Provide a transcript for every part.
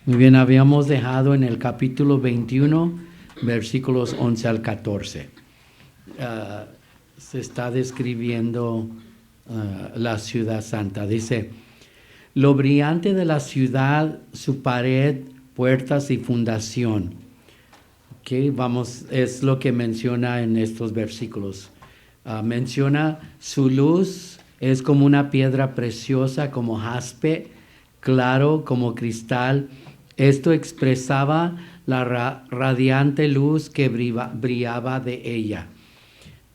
Muy bien, habíamos dejado en el capítulo 21, versículos 11 al 14. Se está describiendo la ciudad santa. Dice, lo brillante de la ciudad, su pared, puertas y fundación. Okay, vamos, es lo que menciona en estos versículos. Menciona su luz, es como una piedra preciosa, como jaspe, claro como cristal. Esto expresaba la radiante luz que brillaba de ella.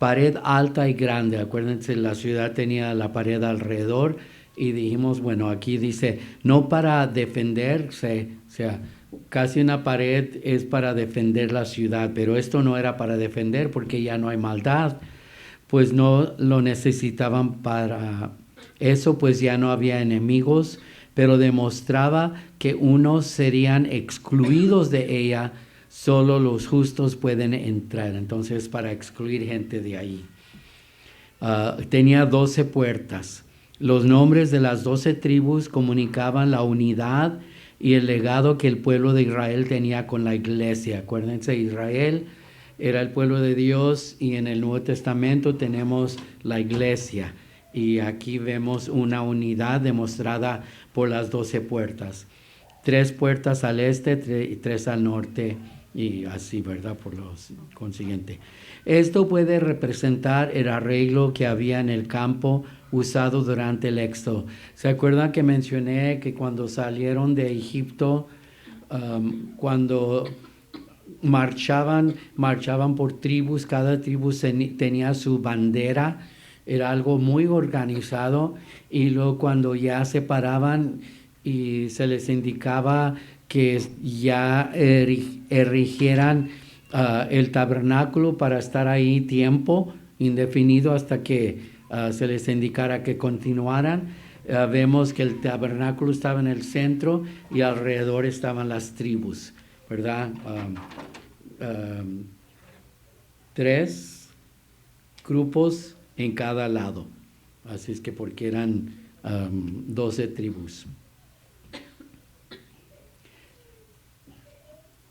Pared alta y grande. Acuérdense, la ciudad tenía la pared alrededor y dijimos, bueno, aquí dice, no para defenderse, o sea, casi una pared es para defender la ciudad, pero esto no era para defender porque ya no hay maldad, pues no lo necesitaban para eso, pues ya no había enemigos, pero demostraba que unos serían excluidos de ella. Solo los justos pueden entrar, entonces para excluir gente de ahí. Tenía 12 puertas. Los nombres de las 12 tribus comunicaban la unidad y el legado que el pueblo de Israel tenía con la iglesia. Acuérdense, Israel era el pueblo de Dios y en el Nuevo Testamento tenemos la iglesia. Y aquí vemos una unidad demostrada por las 12 puertas. 3 puertas al este y 3 al norte y así, ¿verdad? Por lo consiguiente. Esto puede representar el arreglo que había en el campo usado durante el éxodo. ¿Se acuerdan que mencioné que cuando salieron de Egipto, cuando marchaban por tribus, cada tribu tenía su bandera, era algo muy organizado, y luego cuando ya se paraban y se les indicaba que ya erigieran el tabernáculo para estar ahí tiempo indefinido hasta que se les indicara que continuaran. Vemos que el tabernáculo estaba en el centro y alrededor estaban las tribus, ¿verdad? 3 grupos en cada lado. Así es que porque eran 12 tribus.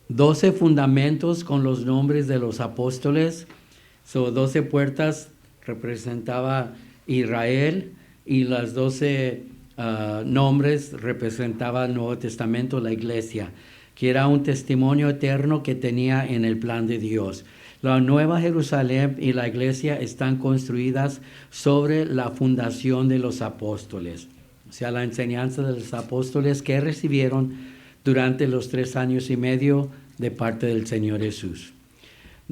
12 fundamentos con los nombres de los apóstoles. 12 puertas representaba Israel y las 12 nombres representaban el Nuevo Testamento, la iglesia, que era un testimonio eterno que tenía en el plan de Dios. La Nueva Jerusalén y la iglesia están construidas sobre la fundación de los apóstoles, o sea, la enseñanza de los apóstoles que recibieron durante los 3 años y medio de parte del Señor Jesús.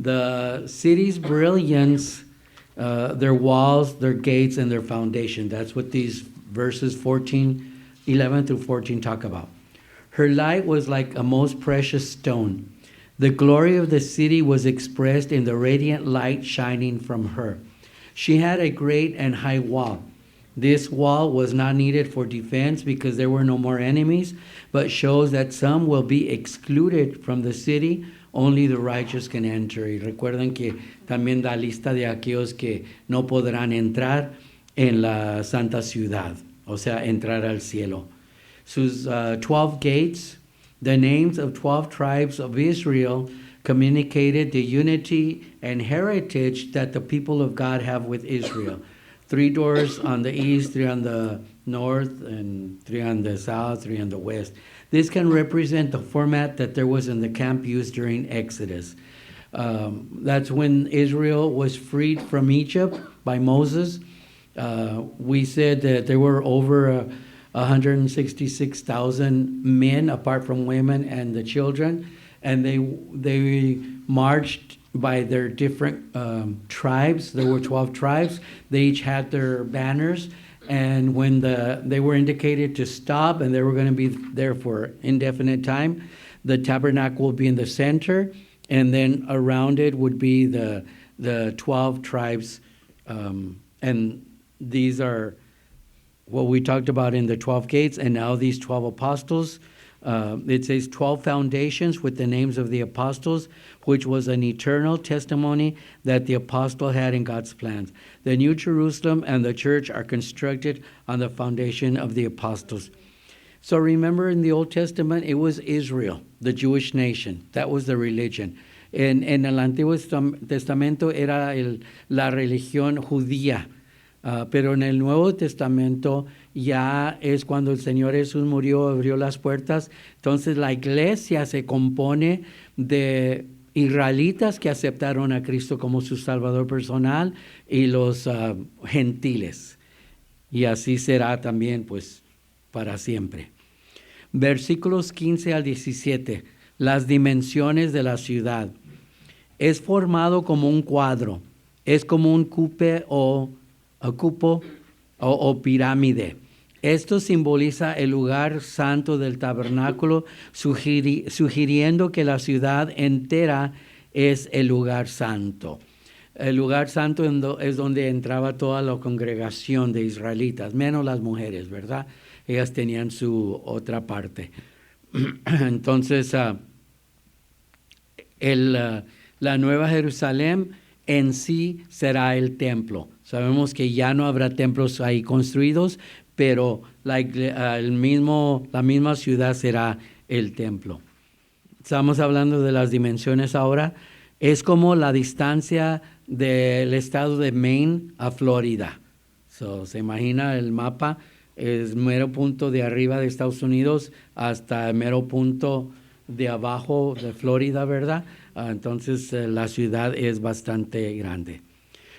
The city's brilliance, their walls, their gates, and their foundation. That's what these verses 11 through 14 talk about. Her light was like a most precious stone. The glory of the city was expressed in the radiant light shining from her. She had a great and high wall. This wall was not needed for defense because there were no more enemies, but shows that some will be excluded from the city. Only the righteous can enter. Y recuerden que también da lista de aquellos que no podrán entrar en la santa ciudad, o sea, entrar al cielo. Sus 12 gates, the names of 12 tribes of Israel, communicated the unity and heritage that the people of God have with Israel. 3 doors on the east, 3 on the north, and 3 on the south, 3 on the west. This can represent the format that there was in the camp used during Exodus. That's when Israel was freed from Egypt by Moses. We said that there were over 166,000 men, apart from women and the children, and they marched by their different tribes. There were 12 tribes. They each had their banners. And when they were indicated to stop and they were going to be there for indefinite time, the tabernacle would be in the center, and then around it would be the 12 tribes. And these are what we talked about in the 12 gates, and now these 12 apostles. It says 12 foundations with the names of the apostles, which was an eternal testimony that the apostle had in God's plans. The New Jerusalem and the church are constructed on the foundation of the apostles. So remember in the Old Testament, it was Israel, the Jewish nation. That was the religion. En el Antiguo Testamento era la religión judía. Pero en el Nuevo Testamento ya es cuando el Señor Jesús murió, abrió las puertas. Entonces la iglesia se compone de israelitas que aceptaron a Cristo como su Salvador personal y los gentiles. Y así será también, pues, para siempre. Versículos 15 al 17. Las dimensiones de la ciudad. Es formado como un cuadro. Es como un cupo o pirámide. Esto simboliza el lugar santo del tabernáculo, sugiriendo que la ciudad entera es el lugar santo. El lugar santo es donde entraba toda la congregación de israelitas, menos las mujeres, ¿verdad? Ellas tenían su otra parte. Entonces, la Nueva Jerusalén en sí será el templo. Sabemos que ya no habrá templos ahí construidos, pero la misma ciudad será el templo. Estamos hablando de las dimensiones ahora. Es como la distancia del estado de Maine a Florida. Se imagina el mapa, es mero punto de arriba de Estados Unidos hasta el mero punto de abajo de Florida, ¿verdad? Entonces la ciudad es bastante grande.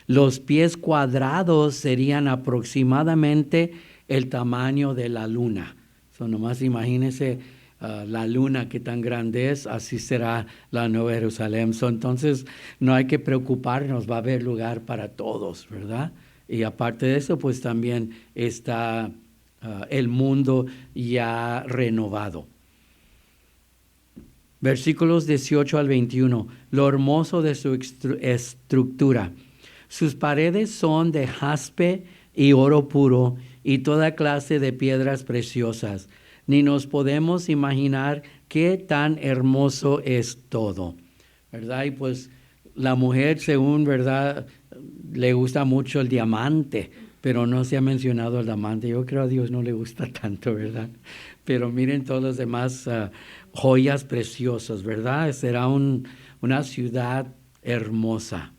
Los pies cuadrados serían aproximadamente el tamaño de la luna. Nomás imagínense la luna que tan grande es, así será la Nueva Jerusalén. Entonces no hay que preocuparnos, va a haber lugar para todos, ¿verdad? Y aparte de eso, pues también está el mundo ya renovado. Versículos 18 al 21. Lo hermoso de su estructura. Sus paredes son de jaspe y oro puro y toda clase de piedras preciosas. Ni nos podemos imaginar qué tan hermoso es todo, ¿verdad? Y pues la mujer, según, ¿verdad?, le gusta mucho el diamante, pero no se ha mencionado el diamante. Yo creo a Dios no le gusta tanto, ¿verdad? Pero miren todas las demás joyas preciosas, ¿verdad? Será una ciudad hermosa.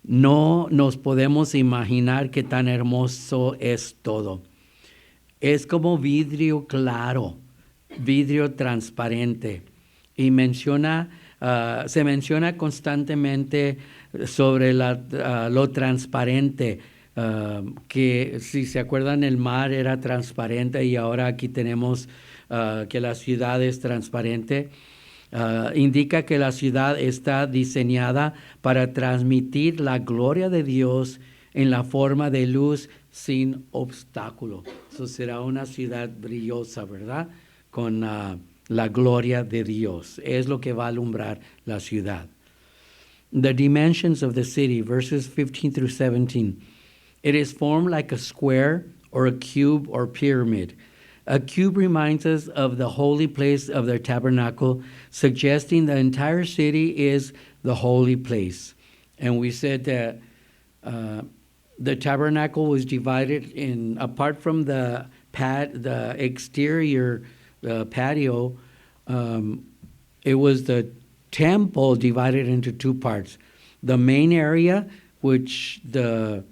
No nos podemos imaginar qué tan hermoso es todo. Es como vidrio claro, vidrio transparente. Y se menciona constantemente sobre lo transparente, que si se acuerdan el mar era transparente y ahora aquí tenemos que la ciudad es transparente. Indica que la ciudad está diseñada para transmitir la gloria de Dios en la forma de luz sin obstáculo. Eso será una ciudad brillosa, ¿verdad? Con la gloria de Dios. Es lo que va a alumbrar la ciudad. The dimensions of the city, verses 15 through 17. It is formed like a square or a cube or pyramid. A cube reminds us of the holy place of the tabernacle, suggesting the entire city is the holy place. And we said that the tabernacle was divided in, apart from the exterior patio, it was the temple divided into two parts. The main area, which the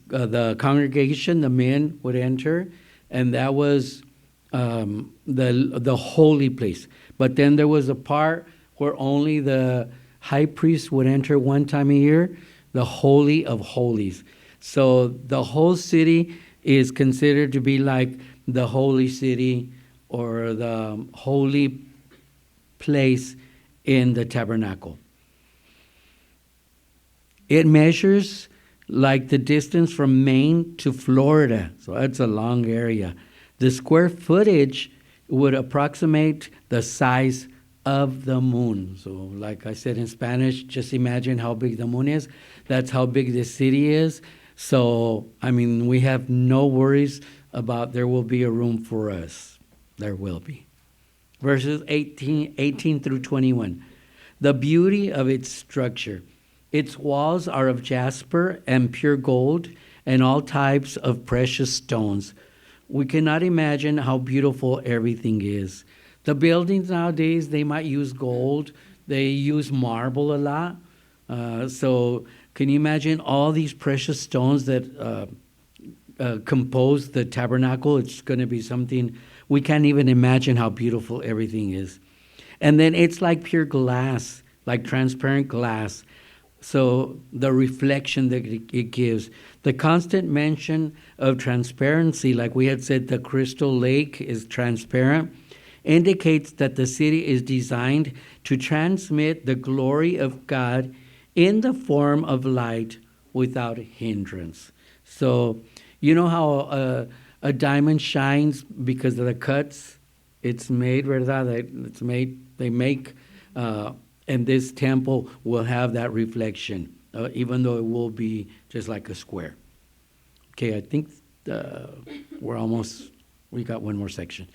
congregation, the men would enter, and that was the holy place. But then there was a part where only the high priest would enter one time a year, the Holy of Holies. So the whole city is considered to be like the holy city or the holy place in the tabernacle. It measures like the distance from Maine to Florida. So that's a long area. The square footage would approximate the size of the moon. So like I said in Spanish, just imagine how big the moon is. That's how big the city is. So, I mean, we have no worries about there will be a room for us. There will be. Verses 18 through 21. The beauty of its structure. Its walls are of jasper and pure gold and all types of precious stones. we cannot imagine how beautiful everything is. The buildings nowadays, they might use gold, they use marble a lot. So can you imagine all these precious stones that compose the tabernacle? It's going to be something we can't even imagine how beautiful everything is. And then it's like pure glass, like transparent glass. So the reflection that it gives. The constant mention of transparency, like we had said, the crystal lake is transparent, indicates that the city is designed to transmit the glory of God in the form of light without hindrance. So you know how a diamond shines because of the cuts it's made, ¿verdad? It's made, they make, and this temple will have that reflection, even though it will be just like a square. Okay, I think we got one more section.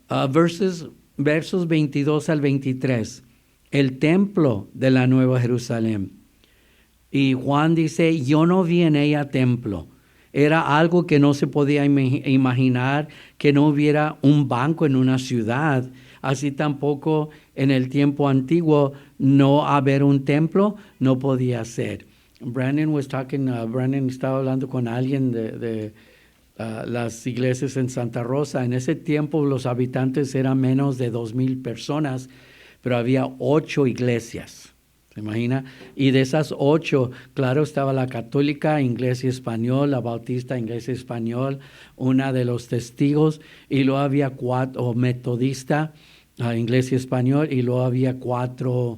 Versos 22 al 23, el templo de la Nueva Jerusalén. Y Juan dice, yo no vi en ella templo. Era algo que no se podía imaginar, que no hubiera un banco en una ciudad. Así tampoco en el tiempo antiguo no haber un templo no podía ser. Brandon estaba hablando con alguien de las iglesias en Santa Rosa. En ese tiempo los habitantes eran menos de 2,000 personas, pero había 8 iglesias. ¿Se imagina? Y de esas 8, claro, estaba la católica, iglesia español, la bautista, iglesia español, una de los testigos, y luego había 4, metodista, iglesia español, y luego había 4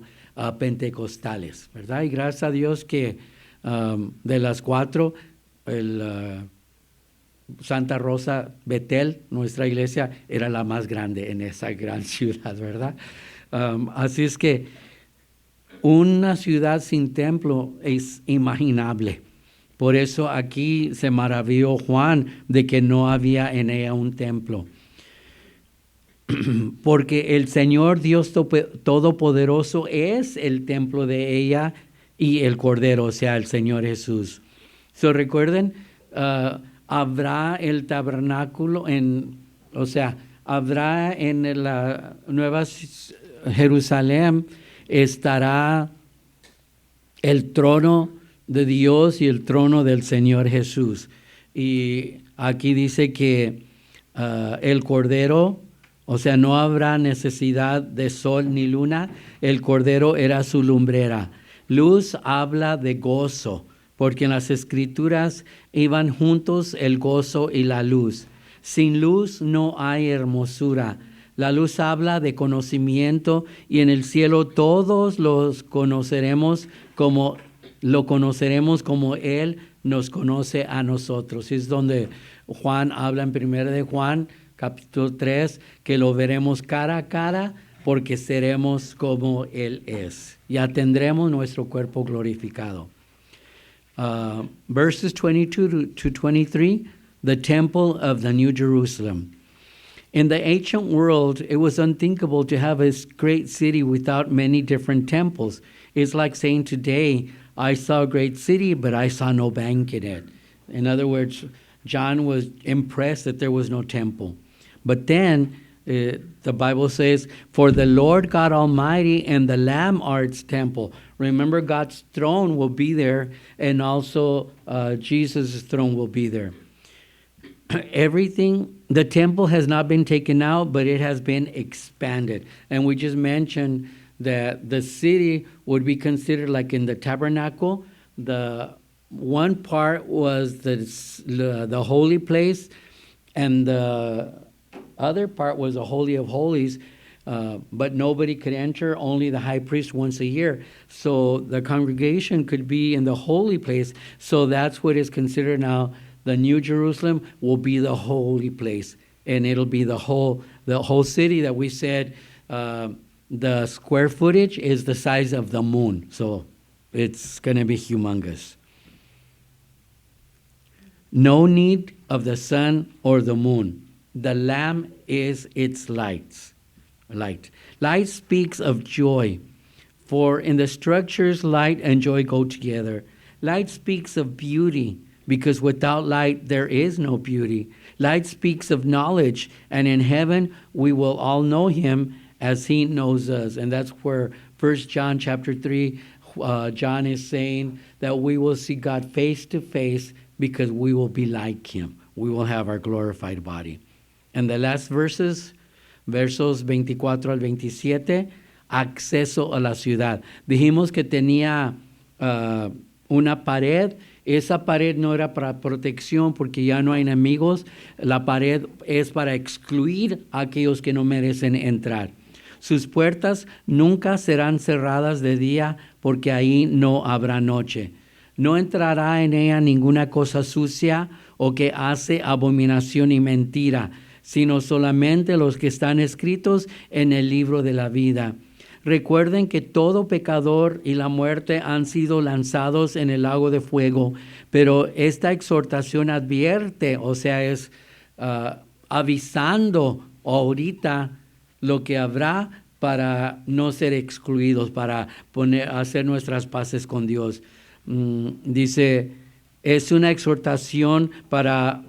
pentecostales, ¿verdad? Y gracias a Dios que de las 4, Santa Rosa Betel, nuestra iglesia, era la más grande en esa gran ciudad, ¿verdad? Así es que una ciudad sin templo es imaginable. Por eso aquí se maravilló Juan de que no había en ella un templo. Porque el Señor Dios Todopoderoso es el templo de ella y el Cordero, o sea, el Señor Jesús. So, recuerden, habrá el tabernáculo habrá en la Nueva Jerusalén, estará el trono de Dios y el trono del Señor Jesús. Y aquí dice que el Cordero, o sea, no habrá necesidad de sol ni luna, el Cordero era su lumbrera. Luz habla de gozo, porque en las Escrituras iban juntos el gozo y la luz. Sin luz no hay hermosura. La luz habla de conocimiento y en el cielo todos lo conoceremos como Él nos conoce a nosotros. Es donde Juan habla en 1 de Juan, capítulo 3, que lo veremos cara a cara porque seremos como Él es. Ya tendremos nuestro cuerpo glorificado. Verses 22 to 23, the temple of the New Jerusalem. In the ancient world, it was unthinkable to have a great city without many different temples. It's like saying today, I saw a great city, but I saw no bank in it. In other words, John was impressed that there was no temple. But then the Bible says, for the Lord God Almighty and the Lamb are its temple. Remember, God's throne will be there, and also Jesus' throne will be there. Everything, the temple has not been taken out, but it has been expanded. And we just mentioned that the city would be considered like in the tabernacle. The one part was the holy place, and the other part was the Holy of Holies, but nobody could enter, only the high priest once a year. So the congregation could be in the holy place. So that's what is considered now. The New Jerusalem will be the holy place, and it'll be the whole city that we said the square footage is the size of the moon. So it's going to be humongous. No need of the sun or the moon. The Lamb is its light. Light speaks of joy, for in the structures light and joy go together. Light speaks of beauty, because without light there is no beauty. Light speaks of knowledge, and in heaven we will all know him as he knows us. And that's where 1 John chapter 3, John is saying that we will see God face to face because we will be like him. We will have our glorified body. And the last verses 24 al 27, acceso a la ciudad. Dijimos que tenía una pared. Esa pared no era para protección porque ya no hay enemigos. La pared es para excluir a aquellos que no merecen entrar. Sus puertas nunca serán cerradas de día porque ahí no habrá noche. No entrará en ella ninguna cosa sucia o que hace abominación y mentira, sino solamente los que están escritos en el libro de la vida. Recuerden que todo pecador y la muerte han sido lanzados en el lago de fuego, pero esta exhortación advierte, o sea, es avisando ahorita lo que habrá para no ser excluidos, para hacer nuestras paces con Dios. Dice, es una exhortación para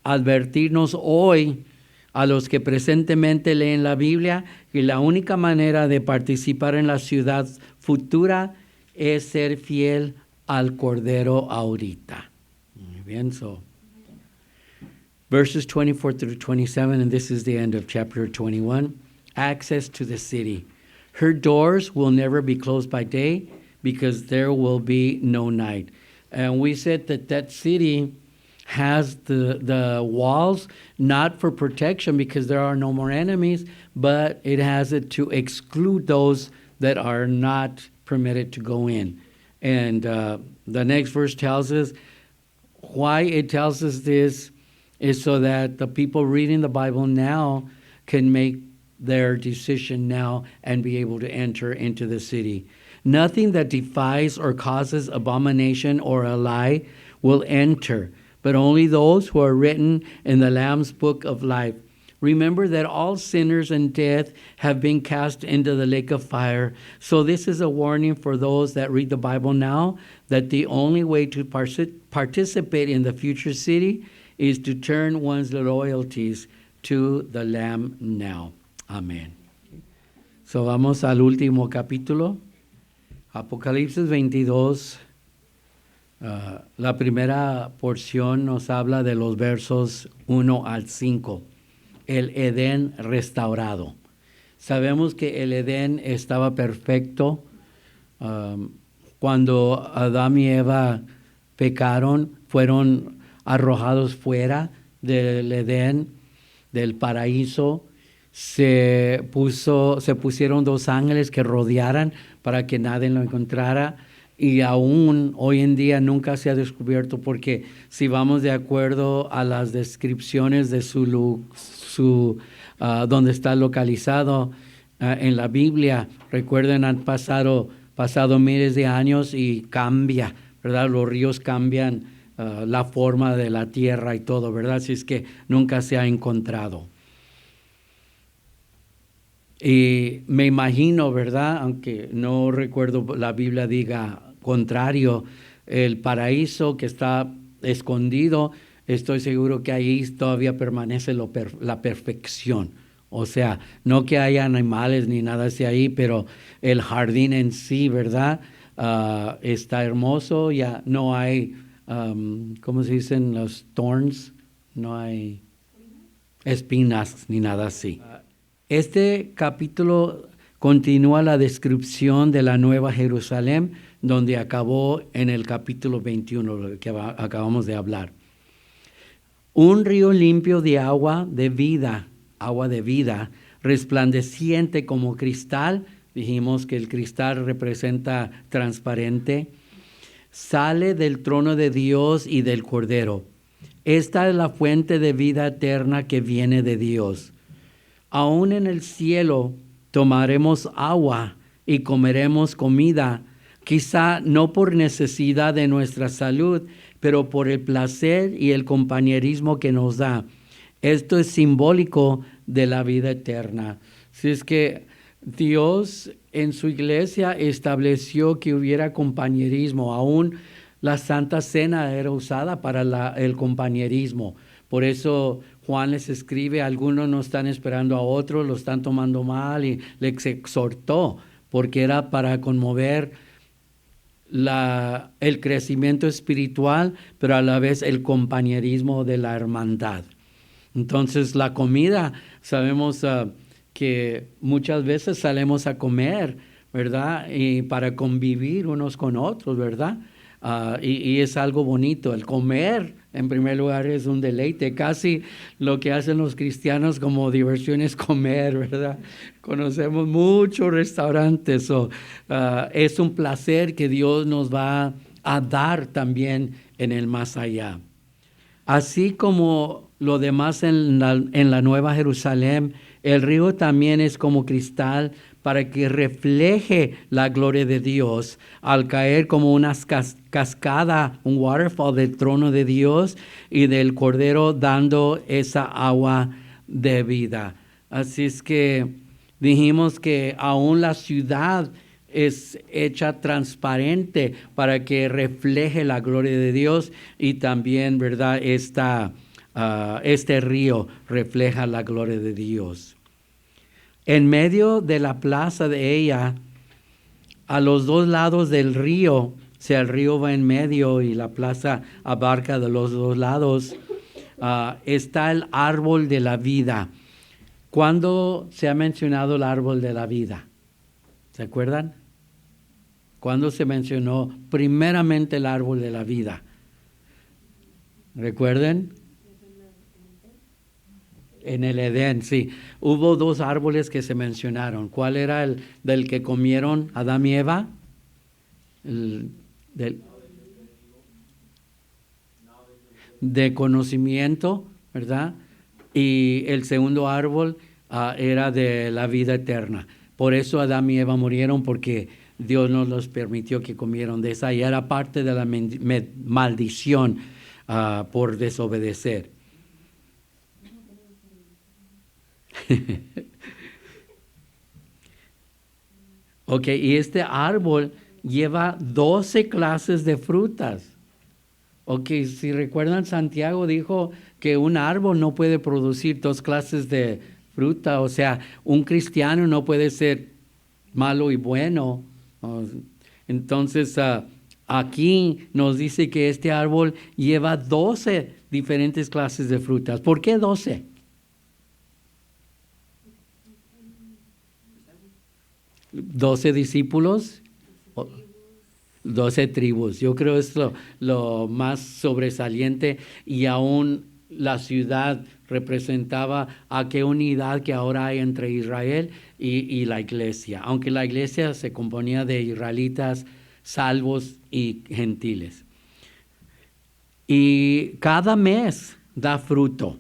advertirnos hoy a los que presentemente leen la Biblia que la única manera de participar en la ciudad futura es ser fiel al Cordero ahorita. Muy bien, so verses 24 through 27, and this is the end of chapter 21. Access to the city. Her doors will never be closed by day because there will be no night. And we said that city has the walls not for protection because there are no more enemies, but it has it to exclude those that are not permitted to go in. And the next verse tells us why it tells us this is so that the people reading the Bible now can make their decision now and be able to enter into the city. Nothing that defies or causes abomination or a lie will enter, but only those who are written in the Lamb's book of life. Remember that all sinners and death have been cast into the lake of fire. So this is a warning for those that read the Bible now, that the only way to participate in the future city is to turn one's loyalties to the Lamb now. Amén. So vamos al último capítulo, Apocalipsis 22. La primera porción nos habla de los versos 1 al 5. El Edén restaurado. Sabemos que el Edén estaba perfecto. Cuando Adán y Eva pecaron, fueron arrojados fuera del Edén, del paraíso. Se pusieron dos ángeles que rodearan para que nadie lo encontrara, y aún hoy en día nunca se ha descubierto, porque si vamos de acuerdo a las descripciones de donde está localizado en la Biblia, recuerden, han pasado miles de años y cambia, ¿verdad? Los ríos cambian la forma de la tierra y todo, ¿verdad? Así es que nunca se ha encontrado. Y me imagino, ¿verdad? Aunque no recuerdo la Biblia diga contrario, el paraíso que está escondido, estoy seguro que ahí todavía permanece la perfección. O sea, no que haya animales ni nada hacia ahí, pero el jardín en sí, ¿verdad? Está hermoso, ya no hay, ¿cómo se dicen? Los thorns, no hay espinas ni nada así. Este capítulo continúa la descripción de la Nueva Jerusalén, donde acabó en el capítulo 21, lo que acabamos de hablar. Un río limpio de agua de vida, resplandeciente como cristal. Dijimos que el cristal representa transparente. Sale del trono de Dios y del Cordero. Esta es la fuente de vida eterna que viene de Dios. Aún en el cielo tomaremos agua y comeremos comida, quizá no por necesidad de nuestra salud, pero por el placer y el compañerismo que nos da. Esto es simbólico de la vida eterna. Así es que Dios en su iglesia estableció que hubiera compañerismo. Aún la Santa Cena era usada para el compañerismo. Por eso Juan les escribe, algunos no están esperando a otros, lo están tomando mal y les exhortó porque era para conmover el crecimiento espiritual, pero a la vez el compañerismo de la hermandad. Entonces la comida, sabemos que muchas veces salimos a comer, ¿verdad? Y para convivir unos con otros, ¿verdad? Y es algo bonito. El comer, en primer lugar, es un deleite. Casi lo que hacen los cristianos como diversión es comer, ¿verdad? Conocemos muchos restaurantes. Es un placer que Dios nos va a dar también en el más allá. Así como lo demás en la Nueva Jerusalén, el río también es como cristal para que refleje la gloria de Dios al caer como una cascada, un waterfall del trono de Dios y del Cordero dando esa agua de vida. Así es que dijimos que aún la ciudad es hecha transparente para que refleje la gloria de Dios y también, ¿verdad? Este río refleja la gloria de Dios. En medio de la plaza de ella, a los dos lados del río, o sea, el río va en medio y la plaza abarca de los dos lados, está el árbol de la vida. ¿Cuándo se ha mencionado el árbol de la vida? ¿Se acuerdan? ¿Cuándo se mencionó primeramente el árbol de la vida? ¿Recuerden? En el Edén, sí. Hubo dos árboles que se mencionaron. ¿Cuál era el del que comieron Adán y Eva? De conocimiento, ¿verdad? Y el segundo árbol era de la vida eterna. Por eso Adán y Eva murieron, porque Dios no los permitió que comieran de esa, y era parte de la maldición por desobedecer. Ok, y este árbol lleva 12 clases de frutas. Ok, si recuerdan, Santiago dijo que un árbol no puede producir dos clases de fruta, o sea, un cristiano no puede ser malo y bueno. Entonces, aquí nos dice que este árbol lleva 12 diferentes clases de frutas. ¿Por qué 12? 12 discípulos, 12 tribus. Yo creo que es lo más sobresaliente, y aún la ciudad representaba a qué unidad que ahora hay entre Israel y la iglesia, aunque la iglesia se componía de israelitas, salvos y gentiles. Y cada mes da fruto.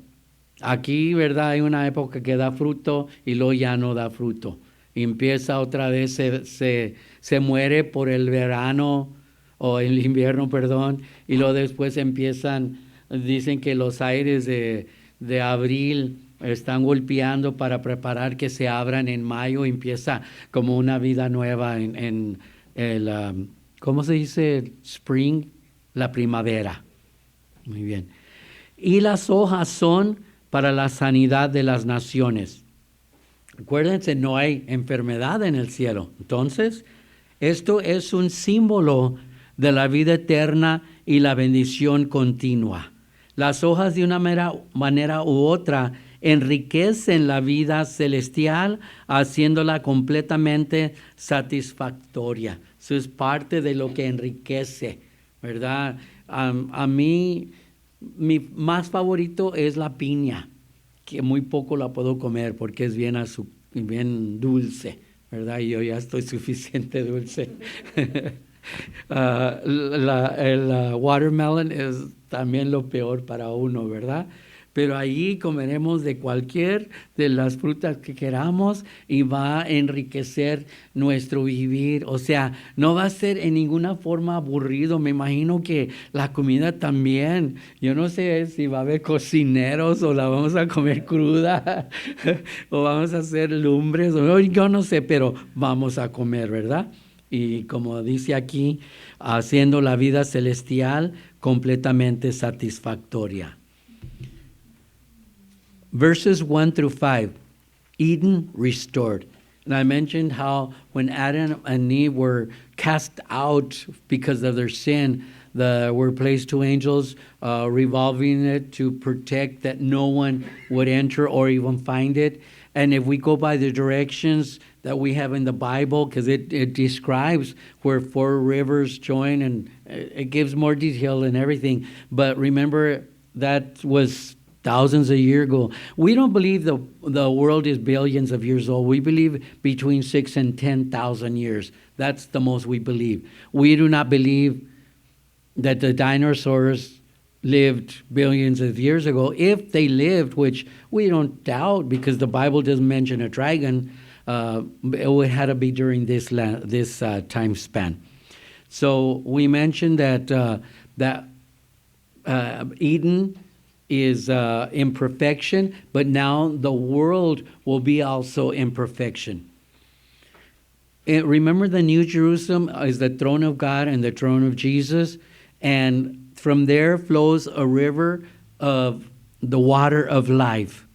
Aquí, ¿verdad? Hay una época que da fruto y luego ya no da fruto. Y empieza otra vez, se muere por el verano o el invierno, perdón, y luego después dicen que los aires de abril están golpeando para preparar que se abran en mayo, empieza como una vida nueva en el, ¿cómo se dice? Spring, la primavera. Muy bien. Y las hojas son para la sanidad de las naciones. Acuérdense, no hay enfermedad en el cielo. Entonces, esto es un símbolo de la vida eterna y la bendición continua. Las hojas, de una manera u otra, enriquecen la vida celestial, haciéndola completamente satisfactoria. Eso es parte de lo que enriquece, ¿verdad? A mí, mi más favorito es la piña, que muy poco la puedo comer porque es bien dulce, ¿verdad? Y yo ya estoy suficiente dulce. El watermelon es también lo peor para uno, ¿verdad? Pero allí comeremos de cualquier de las frutas que queramos y va a enriquecer nuestro vivir. O sea, no va a ser en ninguna forma aburrido. Me imagino que la comida también. Yo no sé si va a haber cocineros o la vamos a comer cruda o vamos a hacer lumbres. Yo no sé, pero vamos a comer, ¿verdad? Y como dice aquí, haciendo la vida celestial completamente satisfactoria. verses 1 through 5, Eden restored. And I mentioned how when Adam and Eve were cast out because of their sin, were placed two angels revolving it to protect that no one would enter or even find it. And if we go by the directions that we have in the Bible, because it describes where four rivers join, and it gives more detail and everything. But remember, that was thousands of years ago. We don't believe the world is billions of years old. We believe between 6,000 and 10,000 years. That's the most we believe. We do not believe that the dinosaurs lived billions of years ago. If they lived, which we don't doubt because the Bible doesn't mention a dragon, it would have to be during this time span. So we mentioned that Eden is imperfection, but now the world will be also imperfection. Remember, the New Jerusalem is the throne of God and the throne of Jesus, and from there flows a river of the water of life.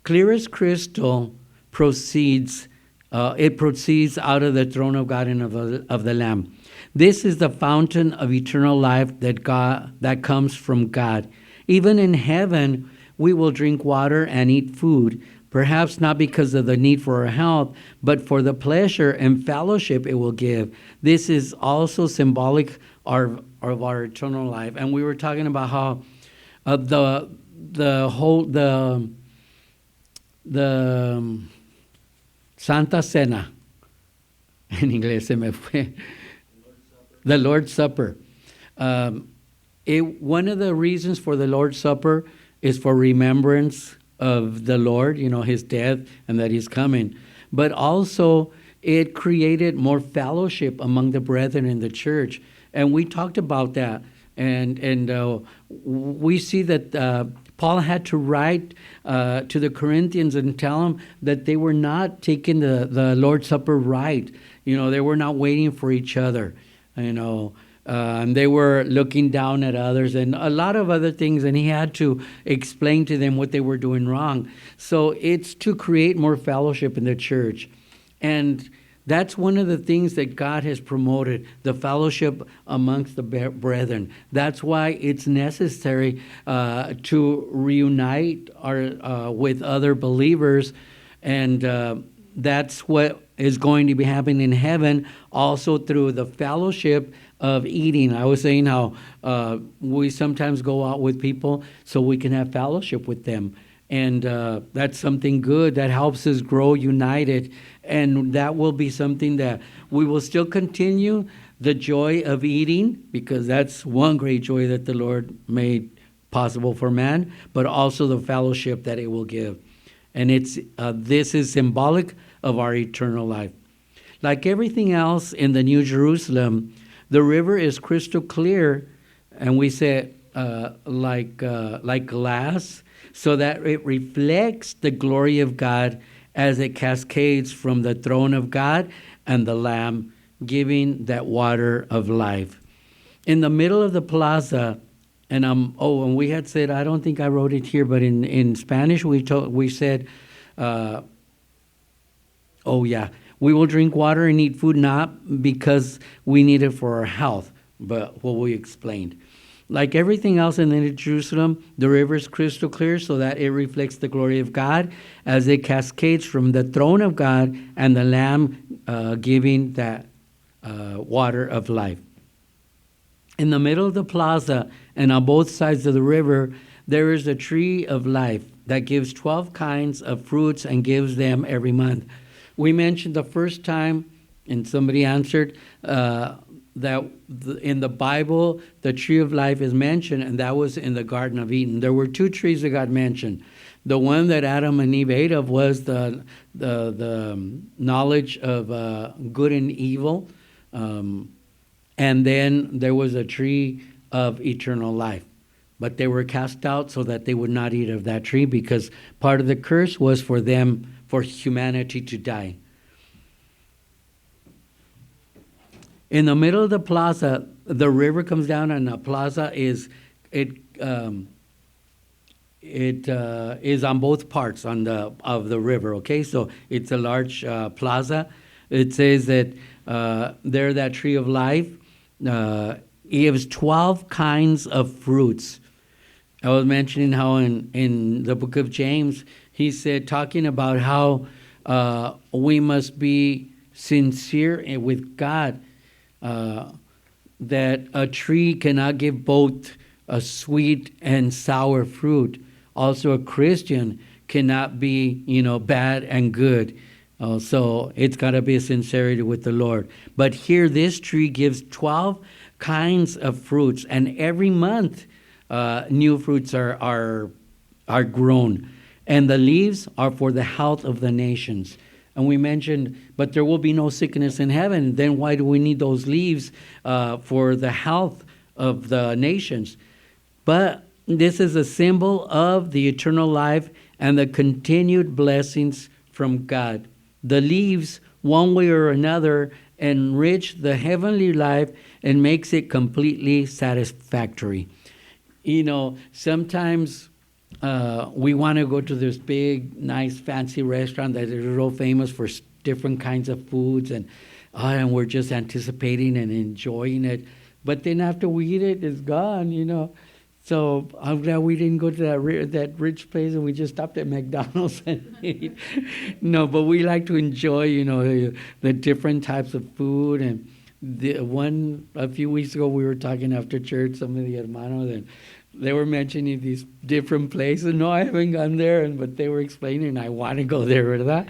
Clear as crystal proceeds out of the throne of God and of the Lamb. This is the fountain of eternal life that comes from God. Even in heaven, we will drink water and eat food, perhaps not because of the need for our health, but for the pleasure and fellowship it will give. This is also symbolic of our eternal life. And we were talking about how the Santa Cena, en inglés se me fue, the Lord's Supper. One of the reasons for the Lord's Supper is for remembrance of the Lord, his death and that he's coming. But also it created more fellowship among the brethren in the church. And we talked about that. And we see that Paul had to write to the Corinthians and tell them that they were not taking the Lord's Supper right. They were not waiting for each other, and they were looking down at others and a lot of other things, and he had to explain to them what they were doing wrong. So it's to create more fellowship in the church. And that's one of the things that God has promoted, the fellowship amongst the brethren. That's why it's necessary to reunite with other believers, and that's what is going to be happening in heaven, also through the fellowship of eating. I was saying how we sometimes go out with people so we can have fellowship with them. And that's something good that helps us grow united. And that will be something that we will still continue, the joy of eating, because that's one great joy that the Lord made possible for man, but also the fellowship that it will give. And this is symbolic of our eternal life. Like everything else in the New Jerusalem, the river is crystal clear, and we say like glass, so that it reflects the glory of God as it cascades from the throne of God and the Lamb, giving that water of life. In the middle of the plaza, and we had said, I don't think I wrote it here, but in Spanish we said, we will drink water and eat food not because we need it for our health, but what we explained. Like everything else in the New Jerusalem, the river is crystal clear so that it reflects the glory of God as it cascades from the throne of God and the Lamb, giving that water of life. In the middle of the plaza and on both sides of the river, there is a tree of life that gives 12 kinds of fruits and gives them every month. We mentioned the first time, and somebody answered, that in the Bible, the tree of life is mentioned, and that was in the Garden of Eden. There were two trees that got mentioned. The one that Adam and Eve ate of was the knowledge of good and evil, and then there was a tree of eternal life. But they were cast out so that they would not eat of that tree, because part of the curse was for humanity to die. In the middle of the plaza, the river comes down, and the plaza it is on both parts of the river. Okay, so it's a large plaza. It says that there, that tree of life gives 12 kinds of fruits. I was mentioning how in the book of James, he said, talking about how we must be sincere with God, that a tree cannot give both a sweet and sour fruit. Also, a Christian cannot be, bad and good. So it's got to be a sincerity with the Lord. But here, this tree gives 12 kinds of fruits, and every month new fruits are grown. And the leaves are for the health of the nations. And we mentioned, but there will be no sickness in heaven. Then why do we need those leaves for the health of the nations? But this is a symbol of the eternal life and the continued blessings from God. The leaves, one way or another, enrich the heavenly life and makes it completely satisfactory. Sometimes we want to go to this big, nice, fancy restaurant that is real famous for different kinds of foods, and we're just anticipating and enjoying it. But then after we eat it, it's gone, So I'm glad we didn't go to that rich place and we just stopped at McDonald's and ate. No, but we like to enjoy, the different types of food. And a few weeks ago, we were talking after church, some of the hermanos, and they were mentioning these different places. No, I haven't gone there, but they were explaining, I want to go there, ¿verdad?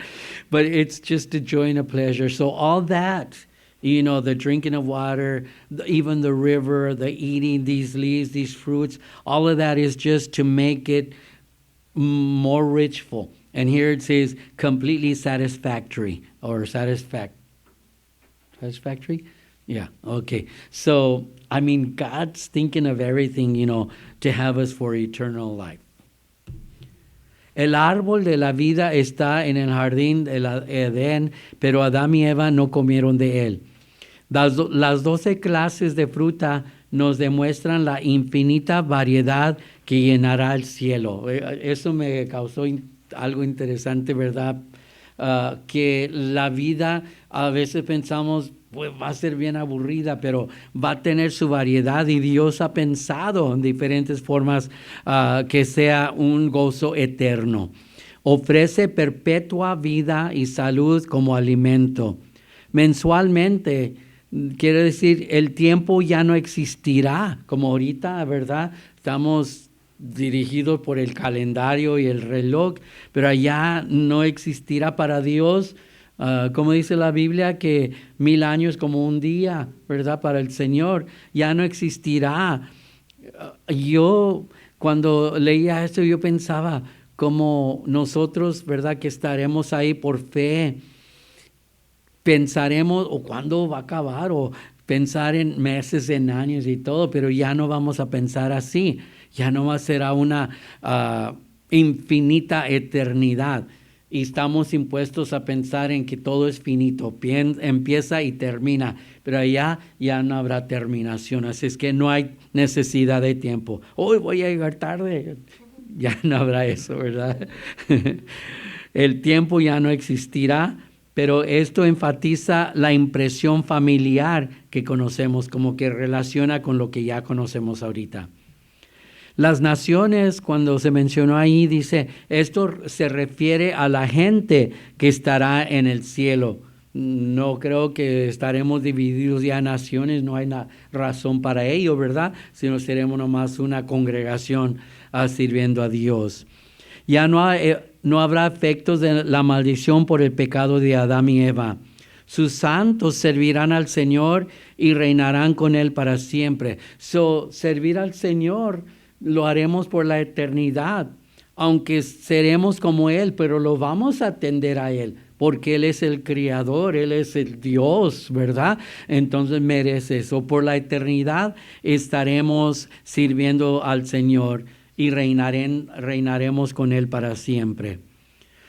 But it's just a joy and a pleasure. So all that, the drinking of water, even the river, the eating these leaves, these fruits, all of that is just to make it more richful. And here it says completely satisfactory or satisfactory? Yeah, okay. So, God's thinking of everything, to have us for eternal life. El árbol de la vida está en el jardín del Edén, pero Adán y Eva no comieron de él. Las 12 clases de fruta nos demuestran la infinita variedad que llenará el cielo. Eso me causó algo interesante, ¿verdad? Que la vida, a veces pensamos, pues va a ser bien aburrida, pero va a tener su variedad, y Dios ha pensado en diferentes formas que sea un gozo eterno. Ofrece perpetua vida y salud como alimento. Mensualmente, quiere decir, el tiempo ya no existirá, como ahorita, ¿verdad? Estamos dirigidos por el calendario y el reloj, pero allá no existirá para Dios. Como dice la Biblia, que 1000 años como un día, ¿verdad? Para el Señor, ya no existirá. Yo, cuando leía esto, yo pensaba como nosotros, ¿verdad? Que estaremos ahí por fe. Pensaremos, o cuándo va a acabar, o pensar en meses, en años y todo, pero ya no vamos a pensar así. Ya no será una infinita eternidad. Y estamos impuestos a pensar en que todo es finito, empieza y termina, pero allá ya no habrá terminación, así es que no hay necesidad de tiempo. Hoy voy a llegar tarde, ya no habrá eso, ¿verdad? El tiempo ya no existirá, pero esto enfatiza la impresión familiar que conocemos, como que relaciona con lo que ya conocemos ahorita. Las naciones, cuando se mencionó ahí, dice, esto se refiere a la gente que estará en el cielo. No creo que estaremos divididos ya en naciones, no hay razón para ello, ¿verdad? Sino seremos nomás una congregación sirviendo a Dios. Ya no habrá efectos de la maldición por el pecado de Adán y Eva. Sus santos servirán al Señor y reinarán con Él para siempre. Servir al Señor lo haremos por la eternidad, aunque seremos como Él, pero lo vamos a atender a Él, porque Él es el Creador, Él es el Dios, ¿verdad? Entonces merece eso. Por la eternidad estaremos sirviendo al Señor y reinaremos con Él para siempre.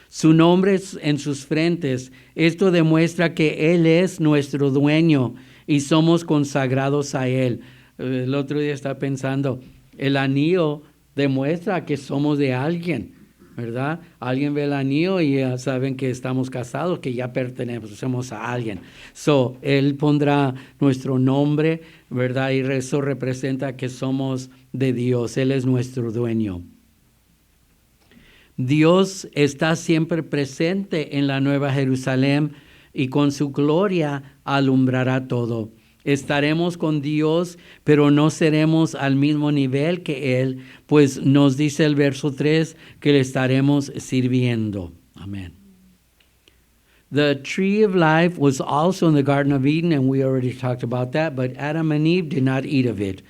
Su nombre es en sus frentes. Esto demuestra que Él es nuestro dueño y somos consagrados a Él. El otro día estaba pensando, el anillo demuestra que somos de alguien, ¿verdad? Alguien ve el anillo y ya saben que estamos casados, que ya pertenecemos a alguien. So, Él pondrá nuestro nombre, ¿verdad? Y eso representa que somos de Dios. Él es nuestro dueño. Dios está siempre presente en la Nueva Jerusalén y con su gloria alumbrará todo. Estaremos con Dios, pero no seremos al mismo nivel que Él, pues nos dice el verso 3 que le estaremos sirviendo. Amén. The tree of life was also in the Garden of Eden, and we already talked about that, but Adam and Eve did not eat of it.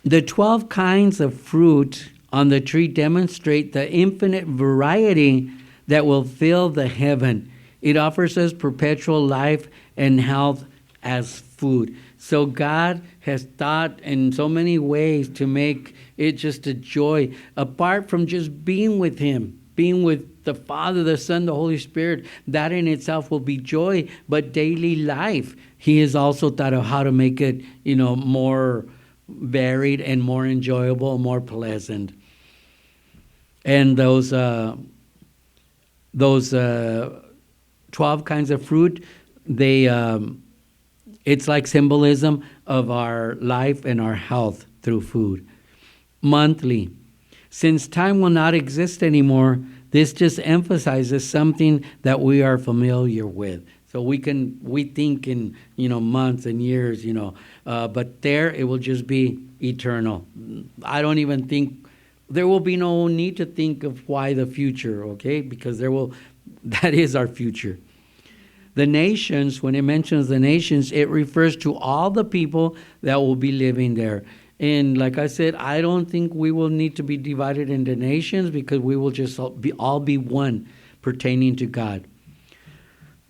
The 12 kinds of fruit on the tree demonstrate the infinite variety that will fill the heaven. It offers us perpetual life and health as food. So God has thought in so many ways to make it just a joy, apart from just being with Him, being with the Father, the Son, the Holy Spirit. That in itself will be joy, but daily life, He has also thought of how to make it, more varied and more enjoyable, more pleasant. And those 12 kinds of fruit, it's like symbolism of our life and our health through food. Monthly. Since time will not exist anymore, this just emphasizes something that we are familiar with. So we think in, months and years, but there it will just be eternal. I don't even think, there will be no need to think of why the future, okay? Because that is our future. The nations, when it mentions the nations, it refers to all the people that will be living there. And like I said, I don't think we will need to be divided into nations because we will just all be one pertaining to God.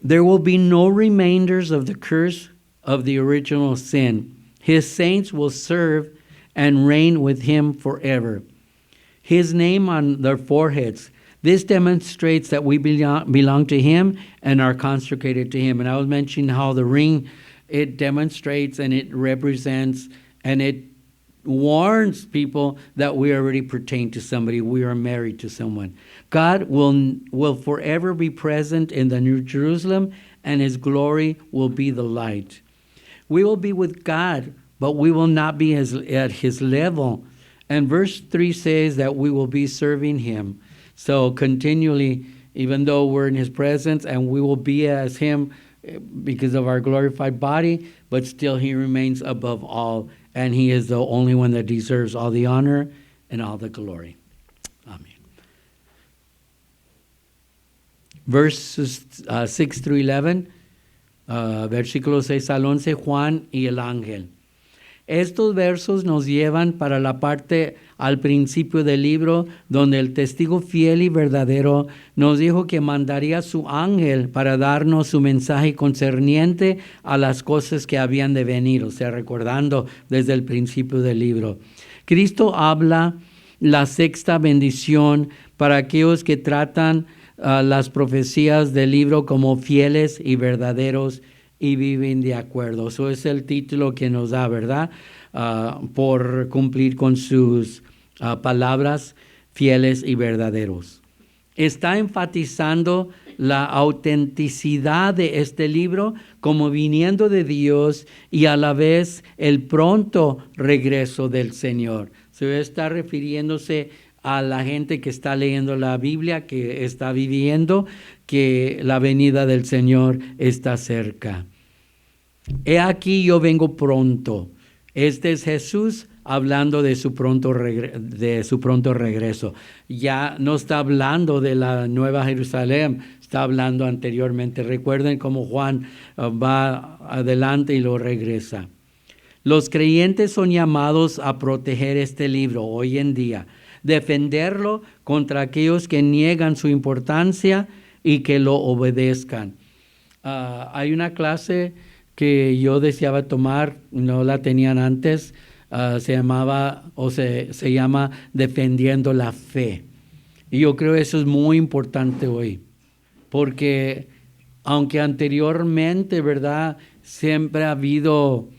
There will be no remainders of the curse of the original sin. His saints will serve and reign with Him forever. His name on their foreheads. This demonstrates that we belong to Him and are consecrated to Him. And I was mentioning how the ring, it demonstrates and it represents and it warns people that we already pertain to somebody. We are married to someone. God will forever be present in the New Jerusalem, and His glory will be the light. We will be with God, but we will not be at His level. And verse 3 says that we will be serving Him. So continually, even though we're in His presence and we will be as Him because of our glorified body, but still He remains above all. And He is the only one that deserves all the honor and all the glory. Amen. Verses 6 through 11, versículos 6 al 11, Juan y el ángel. Estos versos nos llevan para la parte al principio del libro, donde el testigo fiel y verdadero nos dijo que mandaría su ángel para darnos su mensaje concerniente a las cosas que habían de venir, o sea, recordando desde el principio del libro. Cristo habla la sexta bendición para aquellos que tratan las profecías del libro como fieles y verdaderos y viven de acuerdo. Eso es el título que nos da, ¿verdad? Por cumplir con sus palabras fieles y verdaderos. Está enfatizando la autenticidad de este libro como viniendo de Dios y a la vez el pronto regreso del Señor. Se está refiriéndose a la gente que está leyendo la Biblia, que está viviendo, que la venida del Señor está cerca. He aquí yo vengo pronto. Este es Jesús hablando de su pronto regreso. Ya no está hablando de la Nueva Jerusalén, está hablando anteriormente. Recuerden cómo Juan va adelante y lo regresa. Los creyentes son llamados a proteger este libro hoy en día, defenderlo contra aquellos que niegan su importancia y que lo obedezcan. Hay una clase que yo deseaba tomar, no la tenían antes, se llama Defendiendo la Fe. Y yo creo que eso es muy importante hoy, porque aunque anteriormente, ¿verdad?, siempre ha habido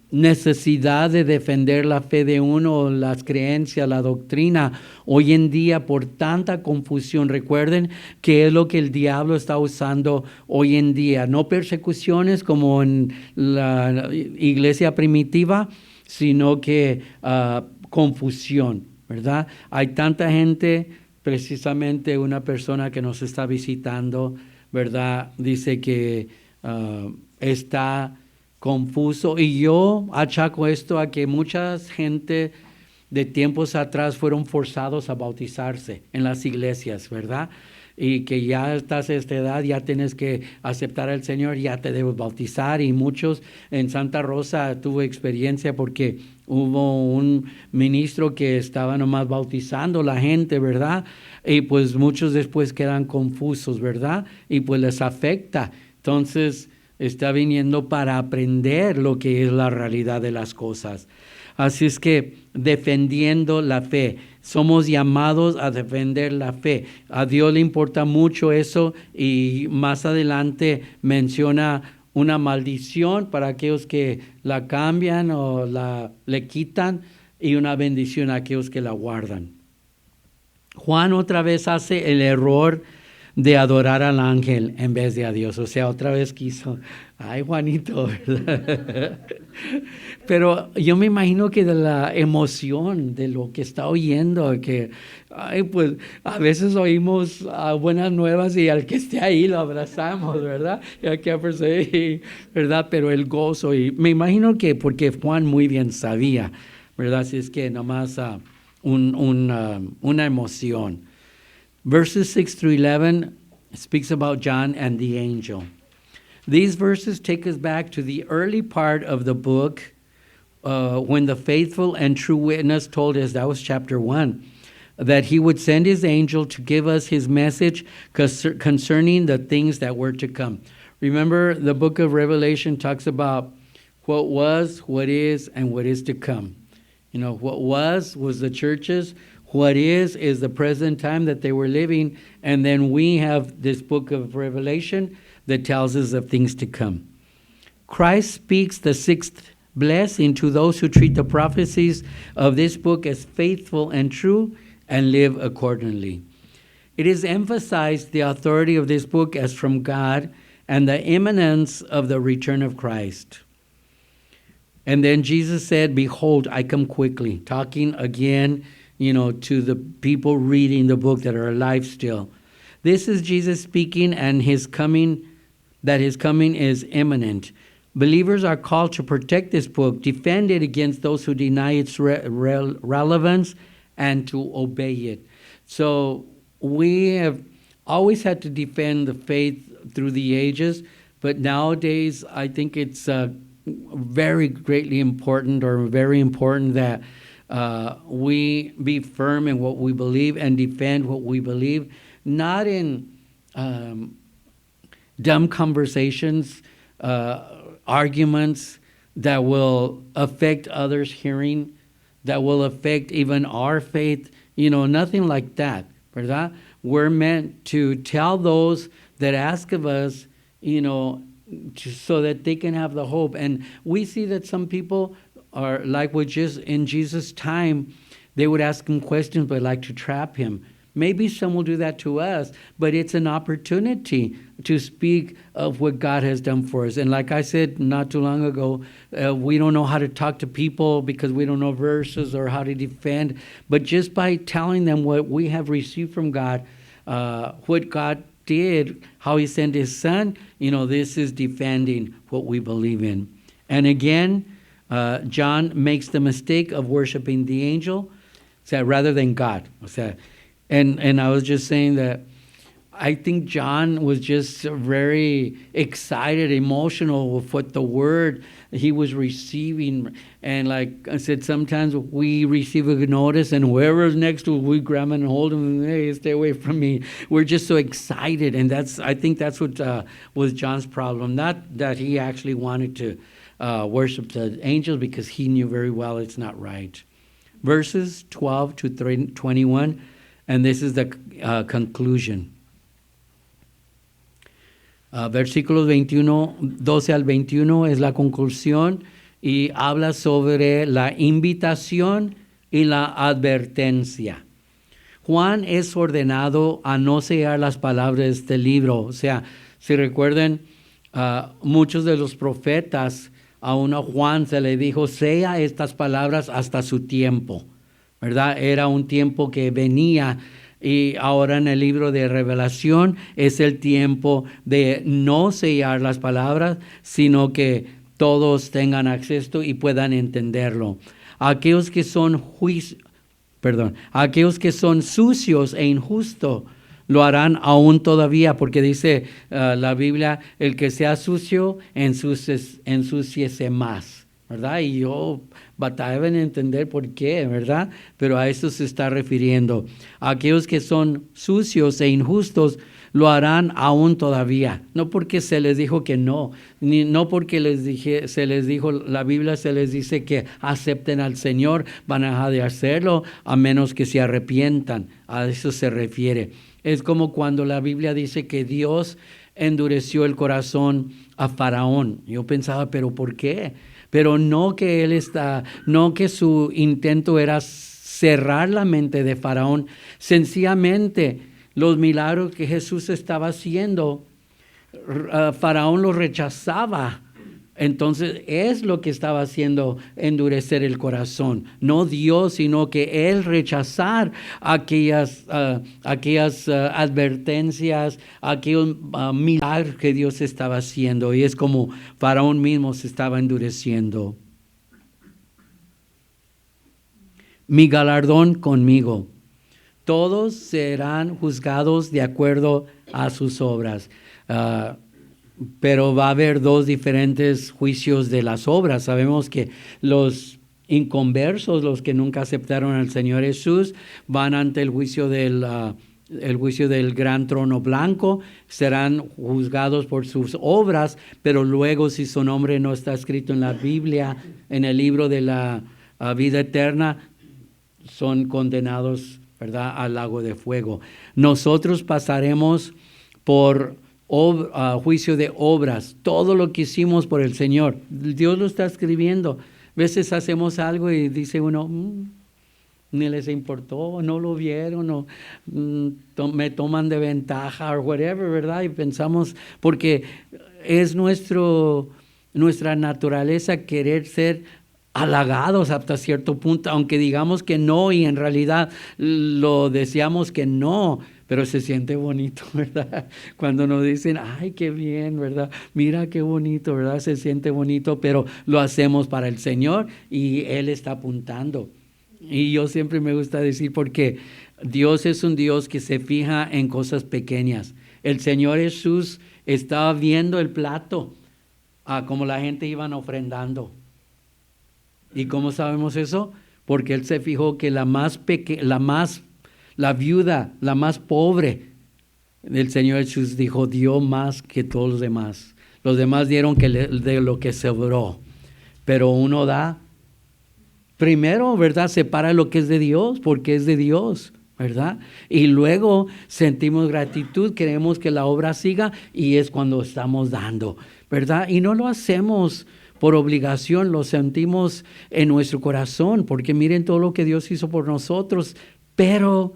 necesidad de defender la fe de uno, las creencias, la doctrina, hoy en día por tanta confusión. Recuerden que es lo que el diablo está usando hoy en día, no persecuciones como en la iglesia primitiva, sino que confusión, ¿verdad? Hay tanta gente, precisamente una persona que nos está visitando, ¿verdad? Dice que está confuso, y yo achaco esto a que mucha gente de tiempos atrás fueron forzados a bautizarse en las iglesias, ¿verdad? Y que ya estás a esta edad, ya tienes que aceptar al Señor, ya te debes bautizar. Y muchos en Santa Rosa tuve experiencia porque hubo un ministro que estaba nomás bautizando la gente, ¿verdad? Y pues muchos después quedan confusos, ¿verdad? Y pues les afecta. Entonces está viniendo para aprender lo que es la realidad de las cosas. Así es que defendiendo la fe, somos llamados a defender la fe. A Dios le importa mucho eso, y más adelante menciona una maldición para aquellos que la cambian o le quitan, y una bendición a aquellos que la guardan. Juan otra vez hace el error de adorar al ángel en vez de a Dios. O sea, otra vez quiso, ay Juanito, ¿verdad? Pero yo me imagino que de la emoción de lo que está oyendo, que ay, pues a veces oímos buenas nuevas y al que esté ahí lo abrazamos, ¿verdad? Y a que perseguir, ¿verdad? Pero el gozo, y me imagino que porque Juan muy bien sabía, ¿verdad? Si es que nomás una emoción. Verses 6 through 11 speaks about John and the angel. These verses take us back to the early part of the book when the faithful and true witness told us, that was chapter 1, that he would send his angel to give us his message concerning the things that were to come. Remember, the book of Revelation talks about what was, what is, and what is to come. You know, what was the churches. What is the present time that they were living. And then we have this book of Revelation that tells us of things to come. Christ speaks the sixth blessing to those who treat the prophecies of this book as faithful and true and live accordingly. It is emphasized the authority of this book as from God and the imminence of the return of Christ. And then Jesus said, "Behold, I come quickly," talking again, to the people reading the book that are alive still. This is Jesus speaking, and his coming is imminent. Believers are called to protect this book, defend it against those who deny its relevance, and to obey it. So we have always had to defend the faith through the ages, but nowadays I think it's very greatly important, or very important, that we be firm in what we believe and defend what we believe, not in dumb conversations, arguments that will affect others' hearing, that will affect even our faith, nothing like that, ¿verdad? We're meant to tell those that ask of us, so that they can have the hope. And we see that some people are like with just in Jesus' time, they would ask him questions but like to trap him. Maybe some will do that to us, but it's an opportunity to speak of what God has done for us. And like I said not too long ago, we don't know how to talk to people because we don't know verses or how to defend. But just by telling them what we have received from God, what God did, how he sent his son, this is defending what we believe in. And again, John makes the mistake of worshiping the angel, rather than God. And I was just saying that I think John was just very excited, emotional with what the word he was receiving. And like I said, sometimes we receive a notice and whoever's next to us, we grab and hold them and, hey, stay away from me. We're just so excited. And I think that's what was John's problem. Not that he actually wanted to worship the angels, because he knew very well it's not right. Verses 12 to 21, and this is the conclusion. Versículos 12 al 21 es la conclusión, y habla sobre la invitación y la advertencia. Juan es ordenado a no sellar las palabras de este libro. O sea, si recuerdan, muchos de los profetas, aún a Juan se le dijo, sella estas palabras hasta su tiempo, ¿verdad? Era un tiempo que venía, y ahora en el libro de Revelación es el tiempo de no sellar las palabras, sino que todos tengan acceso y puedan entenderlo. Aquellos que son aquellos que son sucios e injustos lo harán aún todavía, porque dice la Biblia, el que sea sucio, ensúciese más, ¿verdad? Y yo batallaba en entender por qué, ¿verdad? Pero a eso se está refiriendo. Aquellos que son sucios e injustos lo harán aún todavía, no porque se les dijo que no, no porque se les dijo, la Biblia se les dice que acepten al Señor, van a dejar de hacerlo a menos que se arrepientan. A eso se refiere. Es como cuando la Biblia dice que Dios endureció el corazón a Faraón. Yo pensaba, ¿pero por qué? Pero no que su intento era cerrar la mente de Faraón. Sencillamente, los milagros que Jesús estaba haciendo, Faraón los rechazaba. Entonces es lo que estaba haciendo endurecer el corazón. No Dios, sino que él rechazar aquellas advertencias, aquellos milagros que Dios estaba haciendo. Y es como Faraón mismo se estaba endureciendo. Mi galardón conmigo. Todos serán juzgados de acuerdo a sus obras. Pero va a haber dos diferentes juicios de las obras. Sabemos que los inconversos, los que nunca aceptaron al Señor Jesús, van ante el juicio del gran trono blanco, serán juzgados por sus obras, pero luego si su nombre no está escrito en la Biblia, en el libro de la vida eterna, son condenados, ¿verdad?, al lago de fuego. Nosotros pasaremos por juicio de obras, todo lo que hicimos por el Señor. Dios lo está escribiendo. A veces hacemos algo y dice uno, ni les importó, no lo vieron, o me toman de ventaja o whatever, ¿verdad? Y pensamos, porque es nuestra naturaleza querer ser halagados hasta cierto punto, aunque digamos que no y en realidad lo deseamos que no, pero se siente bonito, ¿verdad? Cuando nos dicen, ay, qué bien, ¿verdad? Mira qué bonito, ¿verdad? Se siente bonito, pero lo hacemos para el Señor y Él está apuntando. Y yo siempre me gusta decir, porque Dios es un Dios que se fija en cosas pequeñas. El Señor Jesús estaba viendo el plato, como la gente iban ofrendando. ¿Y cómo sabemos eso? Porque Él se fijó que la viuda, la más pobre del Señor Jesús dio más que todos los demás. Los demás dieron de lo que sobró. Pero uno da primero, ¿verdad? Separa lo que es de Dios, porque es de Dios, ¿verdad? Y luego sentimos gratitud, queremos que la obra siga, y es cuando estamos dando, ¿verdad? Y no lo hacemos por obligación, lo sentimos en nuestro corazón, porque miren todo lo que Dios hizo por nosotros, pero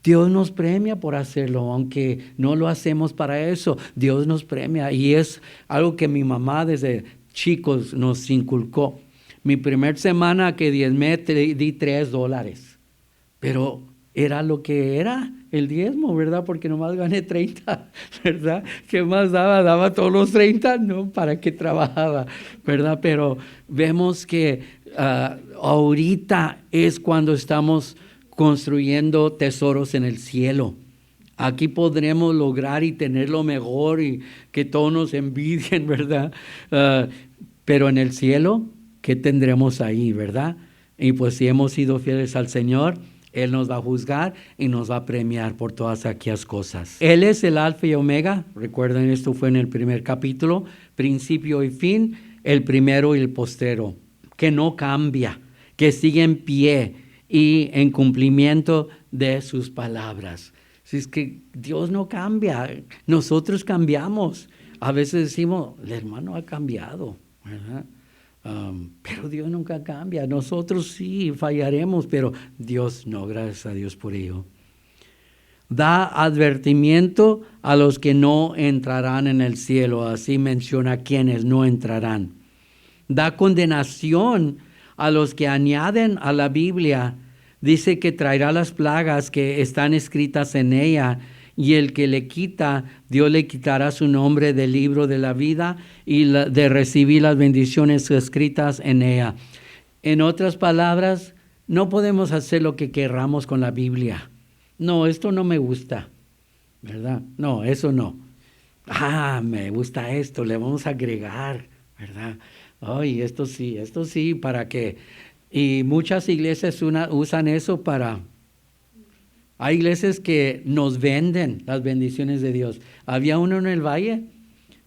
Dios nos premia por hacerlo, aunque no lo hacemos para eso. Dios nos premia, y es algo que mi mamá desde chicos nos inculcó. Mi primer semana que diezmé di $3, pero era lo que era el diezmo, ¿verdad? Porque nomás gané 30, ¿verdad? ¿Qué más daba? ¿Daba todos los 30? No, ¿para qué trabajaba? ¿Verdad? Pero vemos que ahorita es cuando estamos construyendo tesoros en el cielo. Aquí podremos lograr y tener lo mejor y que todos nos envidien, ¿verdad? Pero en el cielo, ¿qué tendremos ahí, verdad? Y pues si hemos sido fieles al Señor, Él nos va a juzgar y nos va a premiar por todas aquellas cosas. Él es el Alfa y Omega. Recuerden, esto fue en el primer capítulo, principio y fin, el primero y el postrero, que no cambia, que sigue en pie y en cumplimiento de sus palabras. Si es que Dios no cambia, nosotros cambiamos. A veces decimos, el hermano ha cambiado, ¿verdad? Pero Dios nunca cambia. Nosotros sí fallaremos, pero Dios no. Gracias a Dios por ello. Da advertimiento a los que no entrarán en el cielo. Así menciona quienes no entrarán. Da condenación a los que añaden a la Biblia. Dice que traerá las plagas que están escritas en ella, y el que le quita, Dios le quitará su nombre del libro de la vida y de recibir las bendiciones escritas en ella. En otras palabras, no podemos hacer lo que querramos con la Biblia. No, esto no me gusta, ¿verdad? No, eso no. Me gusta esto, le vamos a agregar, ¿verdad? Ay, esto sí, ¿para qué? Y muchas iglesias usan eso para... Hay iglesias que nos venden las bendiciones de Dios. Había uno en el valle,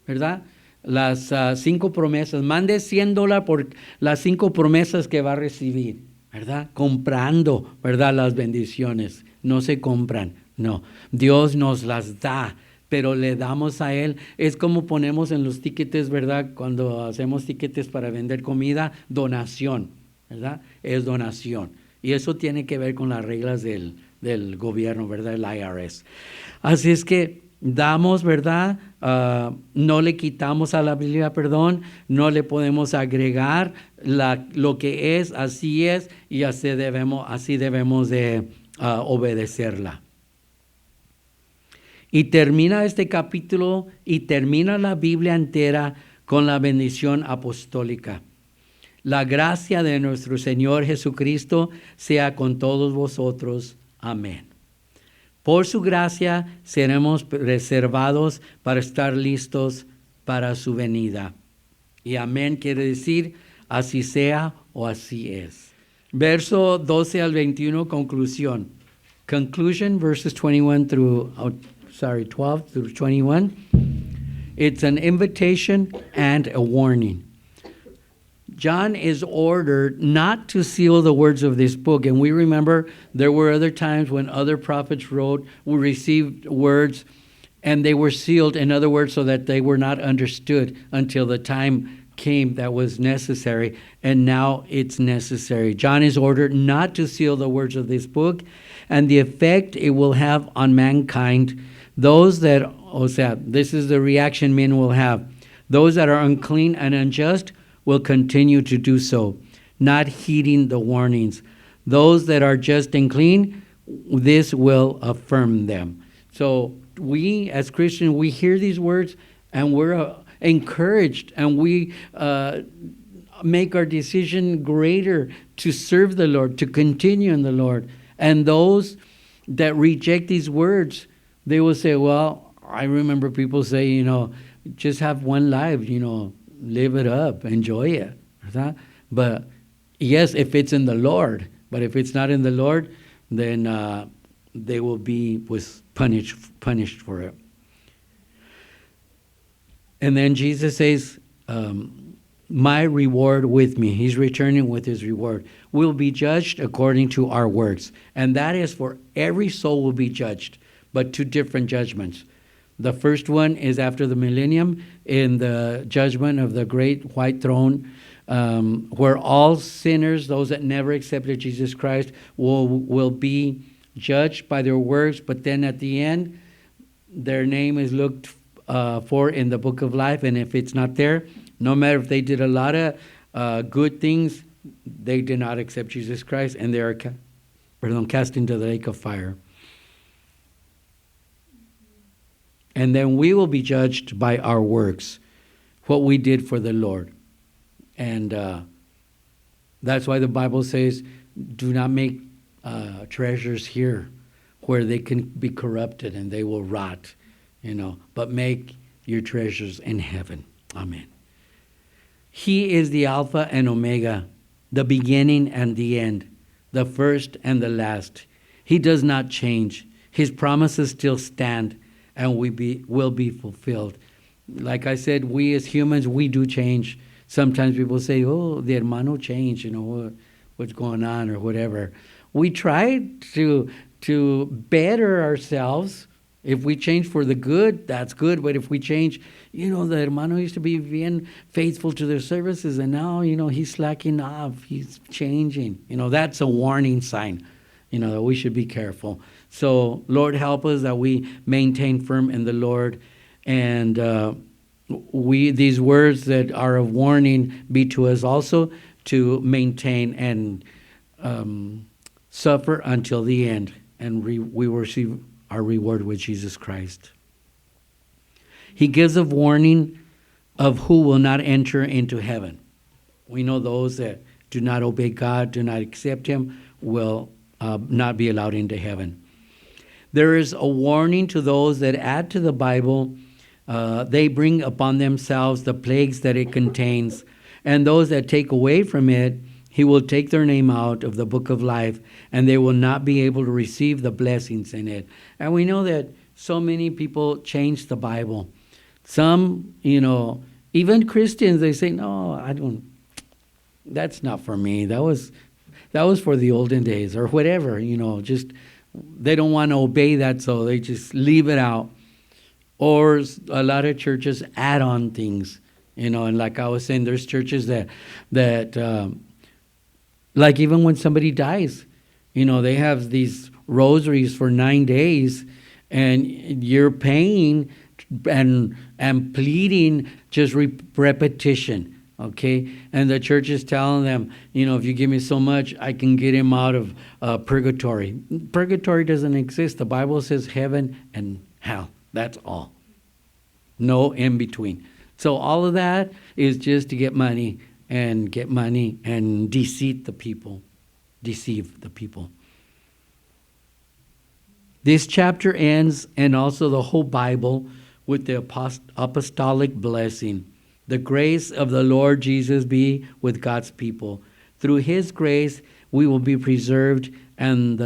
¿verdad? Las 5 promesas. Mande $100 por las 5 promesas que va a recibir, ¿verdad? Comprando, ¿verdad? Las bendiciones. No se compran, no. Dios nos las da, pero le damos a Él. Es como ponemos en los tiquetes, ¿verdad? Cuando hacemos tiquetes para vender comida, donación, ¿verdad? Es donación. Y eso tiene que ver con las reglas del gobierno, ¿verdad? El IRS. Así es que damos, ¿verdad? No le quitamos a la Biblia, perdón, no le podemos agregar lo que es, así es, y así debemos de obedecerla. Y termina este capítulo y termina la Biblia entera con la bendición apostólica. La gracia de nuestro Señor Jesucristo sea con todos vosotros. Amén. Por su gracia seremos reservados para estar listos para su venida. Y amén quiere decir así sea o así es. Verso 12 al 21, conclusión. Conclusion, verses 12 through 21. It's an invitation and a warning. John is ordered not to seal the words of this book. And we remember there were other times when other prophets received words and they were sealed, in other words, so that they were not understood until the time came that was necessary. And now it's necessary. John is ordered not to seal the words of this book and the effect it will have on mankind. Those that, this is the reaction men will have. Those that are unclean and unjust will continue to do so, not heeding the warnings. Those that are just and clean, this will affirm them. So we, as Christians, we hear these words and we're encouraged, and we make our decision greater to serve the Lord, to continue in the Lord. And those that reject these words, they will say, well, I remember people say, just have one life, live it up, enjoy it. ¿Verdad? But yes, if it's in the Lord, but if it's not in the Lord, then they will be punished for it. And then Jesus says, my reward with me, he's returning with his reward, will be judged according to our works. And that is for every soul will be judged, but 2 different judgments. The first one is after the millennium, in the judgment of the great white throne, where all sinners, those that never accepted Jesus Christ, will be judged by their works. But then at the end, their name is looked for in the book of life. And if it's not there, no matter if they did a lot of good things, they did not accept Jesus Christ, and they are cast into the lake of fire. And then we will be judged by our works, what we did for the Lord. And that's why the Bible says, do not make treasures here where they can be corrupted and they will rot, but make your treasures in heaven. Amen. He is the Alpha and Omega, the beginning and the end, the first and the last. He does not change. His promises still stand, and will be fulfilled. Like I said, we as humans, we do change. Sometimes people say, oh, the hermano changed, what's going on or whatever. We try to better ourselves, If we change for the good, that's good. But if we change, the hermano used to be being faithful to their services, and now, he's slacking off. He's changing. That's a warning sign, that we should be careful. So, Lord, help us that we maintain firm in the Lord. And these words that are of warning be to us also to maintain and suffer until the end. And we will receive our reward with Jesus Christ. He gives a warning of who will not enter into heaven. We know those that do not obey God, do not accept Him, will not be allowed into heaven. There is a warning to those that add to the Bible. They bring upon themselves the plagues that it contains. And those that take away from it, He will take their name out of the book of life, and they will not be able to receive the blessings in it. And we know that so many people change the Bible. Some, even Christians, they say, no, I don't, that's not for me. That was for the olden days or whatever, just they don't want to obey that, so they just leave it out. Or a lot of churches add on things, and like I was saying, there's churches that like even when somebody dies, they have these rosaries for 9 days, and you're paying and pleading just repetition, okay? And the church is telling them, if you give me so much, I can get him out of purgatory. Purgatory doesn't exist. The Bible says heaven and hell. That's all. No in between. So all of that is just to get money and deceive the people. This chapter ends, and also the whole Bible, with the apostolic blessing. The grace of the Lord Jesus be with God's people. Through His grace, we will be preserved and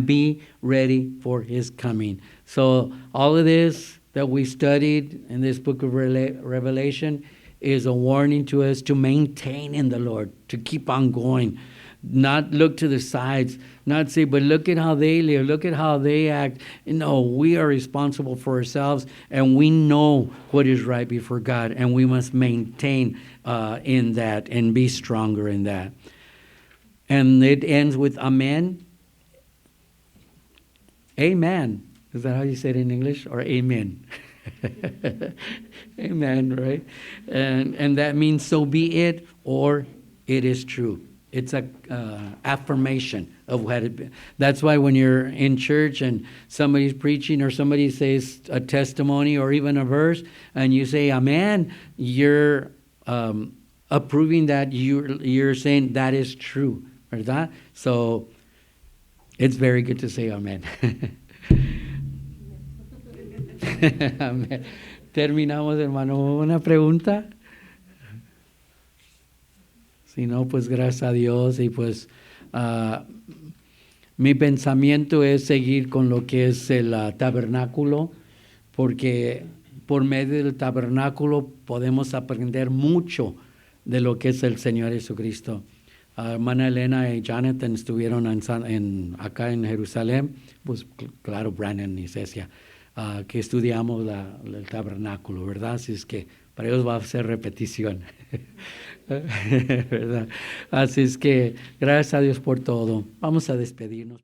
be ready for His coming. So all of this that we studied in this book of Revelation is a warning to us to maintain in the Lord, to keep on going, not look to the sides, not say, but look at how they live, look at how they act. No, we are responsible for ourselves, and we know what is right before God, and we must maintain in that and be stronger in that. And it ends with amen. Amen. Is that how you say it in English? Or amen? Amen, right? And that means so be it, or it is true. It's a affirmation of what it be. That's why when you're in church and somebody's preaching or somebody says a testimony or even a verse and you say amen, you're approving that, you're saying that is true, ¿verdad? So it's very good to say amen. Amén. Terminamos, hermano. ¿Una pregunta? Si no, pues gracias a Dios. Y pues mi pensamiento es seguir con lo que es el tabernáculo, porque por medio del tabernáculo podemos aprender mucho de lo que es el Señor Jesucristo. Hermana Elena y Jonathan estuvieron acá en Jerusalén, pues claro, Brandon y Cecia, que estudiamos el tabernáculo, ¿verdad? Así es que para ellos va a ser repetición, ¿verdad? Así es que gracias a Dios por todo. Vamos a despedirnos.